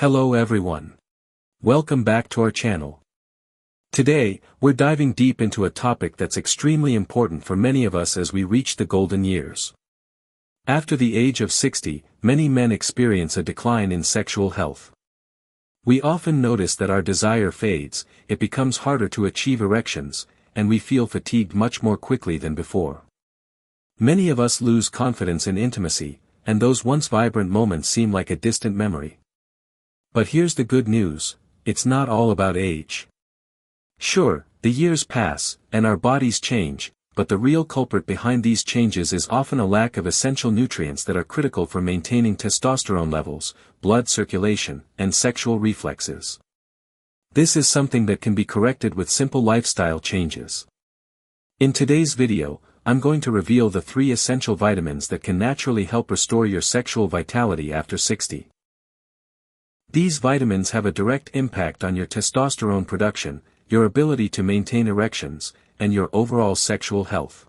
Hello everyone. Welcome back to our channel. Today, we're diving deep into a topic that's extremely important for many of us as we reach the golden years. After the age of 60, many men experience a decline in sexual health. We often notice that our desire fades, it becomes harder to achieve erections, and we feel fatigued much more quickly than before. Many of us lose confidence in intimacy, and those once vibrant moments seem like a distant memory. But here's the good news, it's not all about age. Sure, the years pass, and our bodies change, but the real culprit behind these changes is often a lack of essential nutrients that are critical for maintaining testosterone levels, blood circulation, and sexual reflexes. This is something that can be corrected with simple lifestyle changes. In today's video, I'm going to reveal the 3 essential vitamins that can naturally help restore your sexual vitality after 60. These vitamins have a direct impact on your testosterone production, your ability to maintain erections, and your overall sexual health.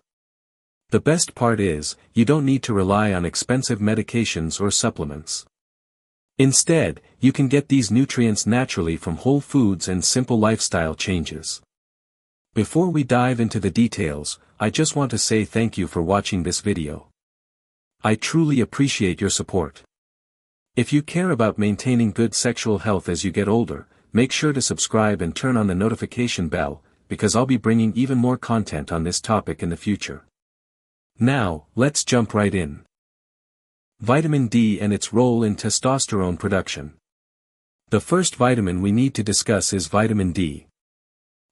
The best part is, you don't need to rely on expensive medications or supplements. Instead, you can get these nutrients naturally from whole foods and simple lifestyle changes. Before we dive into the details, I just want to say thank you for watching this video. I truly appreciate your support. If you care about maintaining good sexual health as you get older, make sure to subscribe and turn on the notification bell, because I'll be bringing even more content on this topic in the future. Now, let's jump right in. Vitamin D and its role in testosterone production. The first vitamin we need to discuss is vitamin D.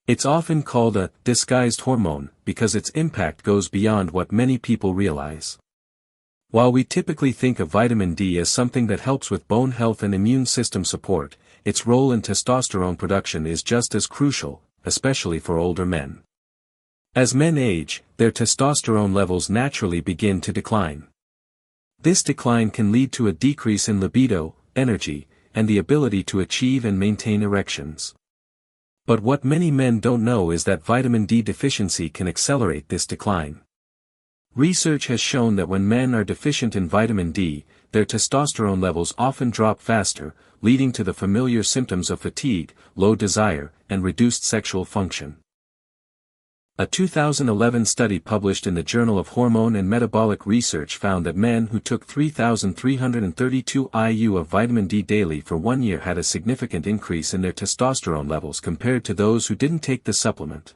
It's often called a disguised hormone because its impact goes beyond what many people realize. While we typically think of vitamin D as something that helps with bone health and immune system support, its role in testosterone production is just as crucial, especially for older men. As men age, their testosterone levels naturally begin to decline. This decline can lead to a decrease in libido, energy, and the ability to achieve and maintain erections. But what many men don't know is that vitamin D deficiency can accelerate this decline. Research has shown that when men are deficient in vitamin D, their testosterone levels often drop faster, leading to the familiar symptoms of fatigue, low desire, and reduced sexual function. A 2011 study published in the Journal of Hormone and Metabolic Research found that men who took 3,332 IU of vitamin D daily for 1 year had a significant increase in their testosterone levels compared to those who didn't take the supplement.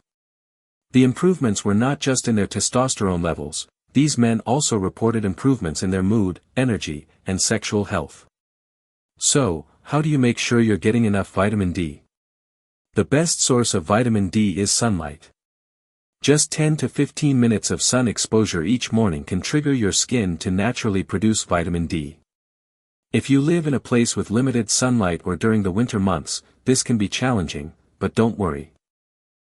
The improvements were not just in their testosterone levels, these men also reported improvements in their mood, energy, and sexual health. So, how do you make sure you're getting enough vitamin D? The best source of vitamin D is sunlight. Just 10 to 15 minutes of sun exposure each morning can trigger your skin to naturally produce vitamin D. If you live in a place with limited sunlight or during the winter months, this can be challenging, but don't worry.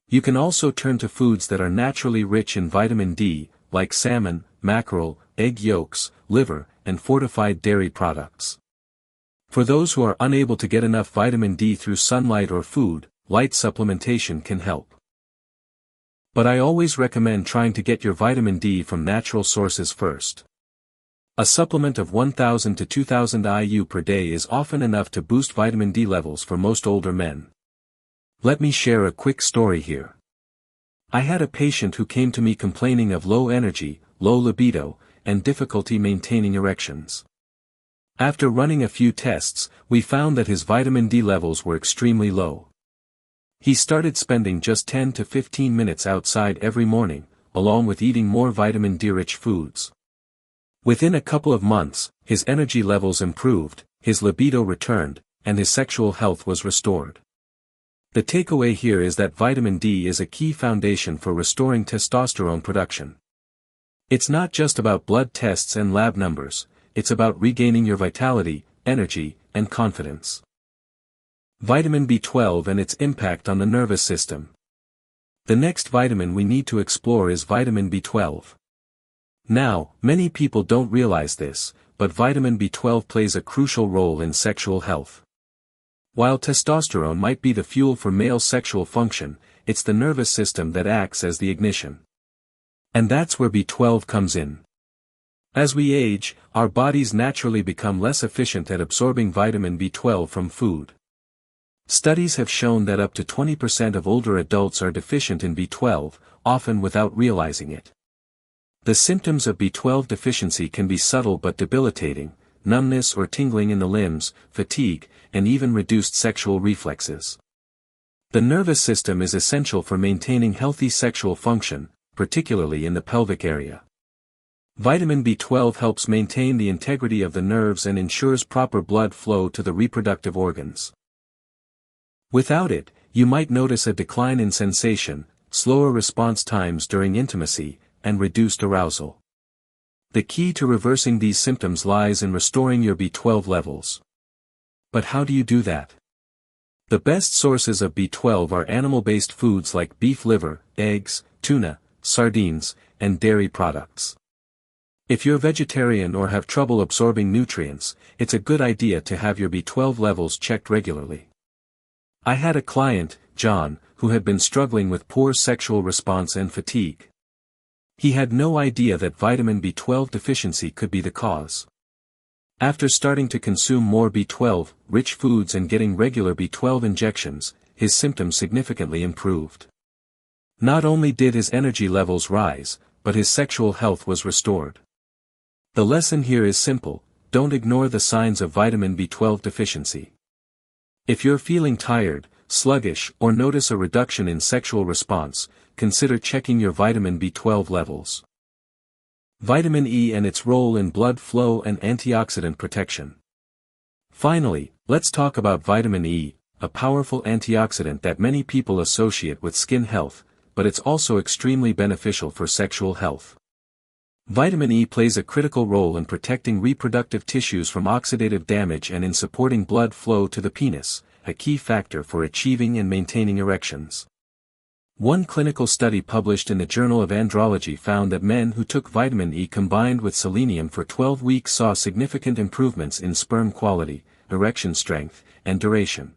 You can also turn to foods that are naturally rich in vitamin D, like salmon, mackerel, egg yolks, liver, and fortified dairy products. For those who are unable to get enough vitamin D through sunlight or food, light supplementation can help. But I always recommend trying to get your vitamin D from natural sources first. A supplement of 1,000 to 2,000 IU per day is often enough to boost vitamin D levels for most older men. Let me share a quick story here. I had a patient who came to me complaining of low energy, low libido, and difficulty maintaining erections. After running a few tests, we found that his vitamin D levels were extremely low. He started spending just 10 to 15 minutes outside every morning, along with eating more vitamin D-rich foods. Within a couple of months, his energy levels improved, his libido returned, and his sexual health was restored. The takeaway here is that vitamin D is a key foundation for restoring testosterone production. It's not just about blood tests and lab numbers, it's about regaining your vitality, energy, and confidence. Vitamin B12 and its impact on the nervous system. The next vitamin we need to explore is vitamin B12. Now, many people don't realize this, but vitamin B12 plays a crucial role in sexual health. While testosterone might be the fuel for male sexual function, it's the nervous system that acts as the ignition. And that's where B12 comes in. As we age, our bodies naturally become less efficient at absorbing vitamin B12 from food. Studies have shown that up to 20% of older adults are deficient in B12, often without realizing it. The symptoms of B12 deficiency can be subtle but debilitating: numbness or tingling in the limbs, fatigue, and even reduced sexual reflexes. The nervous system is essential for maintaining healthy sexual function, particularly in the pelvic area. Vitamin B12 helps maintain the integrity of the nerves and ensures proper blood flow to the reproductive organs. Without it, you might notice a decline in sensation, slower response times during intimacy, and reduced arousal. The key to reversing these symptoms lies in restoring your B12 levels. But how do you do that? The best sources of B12 are animal-based foods like beef liver, eggs, tuna, sardines, and dairy products. If you're vegetarian or have trouble absorbing nutrients, it's a good idea to have your B12 levels checked regularly. I had a client, John, who had been struggling with poor sexual response and fatigue. He had no idea that vitamin B12 deficiency could be the cause. After starting to consume more B12-rich foods and getting regular B12 injections, his symptoms significantly improved. Not only did his energy levels rise, but his sexual health was restored. The lesson here is simple: don't ignore the signs of vitamin B12 deficiency. If you're feeling tired, sluggish, or notice a reduction in sexual response, consider checking your vitamin B12 levels. Vitamin E and its role in blood flow and antioxidant protection. Finally, let's talk about vitamin E, a powerful antioxidant that many people associate with skin health, but it's also extremely beneficial for sexual health. Vitamin E plays a critical role in protecting reproductive tissues from oxidative damage and in supporting blood flow to the penis, a key factor for achieving and maintaining erections. One clinical study published in the Journal of Andrology found that men who took vitamin E combined with selenium for 12 weeks saw significant improvements in sperm quality, erection strength, and duration.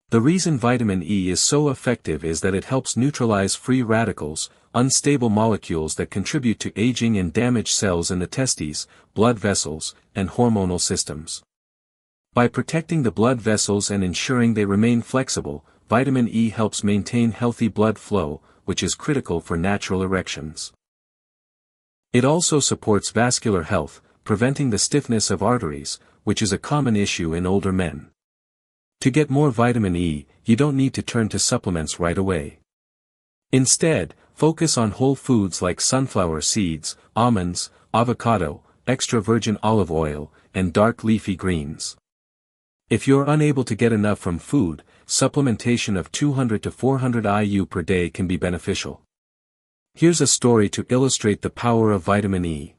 The reason vitamin E is so effective is that it helps neutralize free radicals, unstable molecules that contribute to aging and damage cells in the testes, blood vessels, and hormonal systems. By protecting the blood vessels and ensuring they remain flexible, vitamin E helps maintain healthy blood flow, which is critical for natural erections. It also supports vascular health, preventing the stiffness of arteries, which is a common issue in older men. To get more vitamin E, you don't need to turn to supplements right away. Instead, focus on whole foods like sunflower seeds, almonds, avocado, extra virgin olive oil, and dark leafy greens. If you're unable to get enough from food, supplementation of 200 to 400 IU per day can be beneficial. Here's a story to illustrate the power of vitamin E.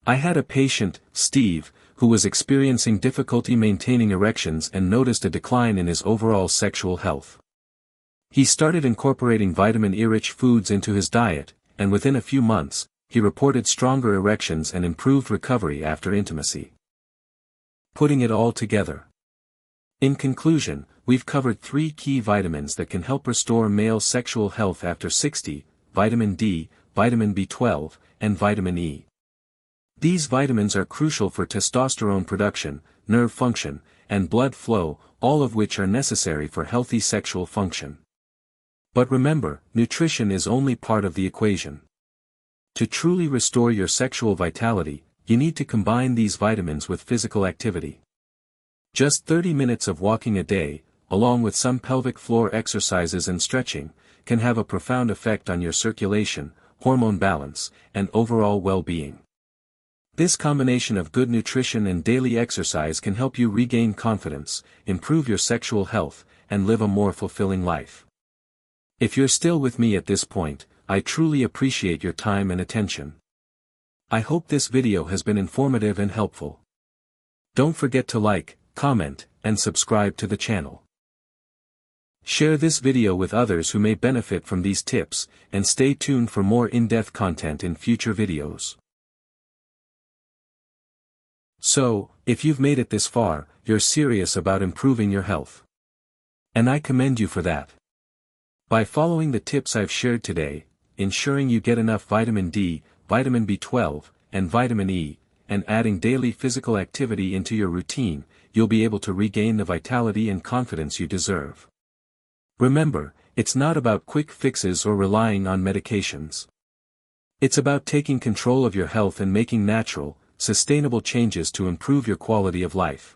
I had a patient, Steve, who was experiencing difficulty maintaining erections and noticed a decline in his overall sexual health. He started incorporating vitamin E-rich foods into his diet, and within a few months, he reported stronger erections and improved recovery after intimacy. Putting it all together. In conclusion, we've covered 3 key vitamins that can help restore male sexual health after 60: vitamin D, vitamin B12, and vitamin E. These vitamins are crucial for testosterone production, nerve function, and blood flow, all of which are necessary for healthy sexual function. But remember, nutrition is only part of the equation. To truly restore your sexual vitality, you need to combine these vitamins with physical activity. Just 30 minutes of walking a day, along with some pelvic floor exercises and stretching, can have a profound effect on your circulation, hormone balance, and overall well-being. This combination of good nutrition and daily exercise can help you regain confidence, improve your sexual health, and live a more fulfilling life. If you're still with me at this point, I truly appreciate your time and attention. I hope this video has been informative and helpful. Don't forget to like, comment, and subscribe to the channel. Share this video with others who may benefit from these tips, and stay tuned for more in-depth content in future videos. So, if you've made it this far, you're serious about improving your health. And I commend you for that. By following the tips I've shared today, ensuring you get enough vitamin D, vitamin B12, and vitamin E, and adding daily physical activity into your routine, you'll be able to regain the vitality and confidence you deserve. Remember, it's not about quick fixes or relying on medications. It's about taking control of your health and making natural, sustainable changes to improve your quality of life.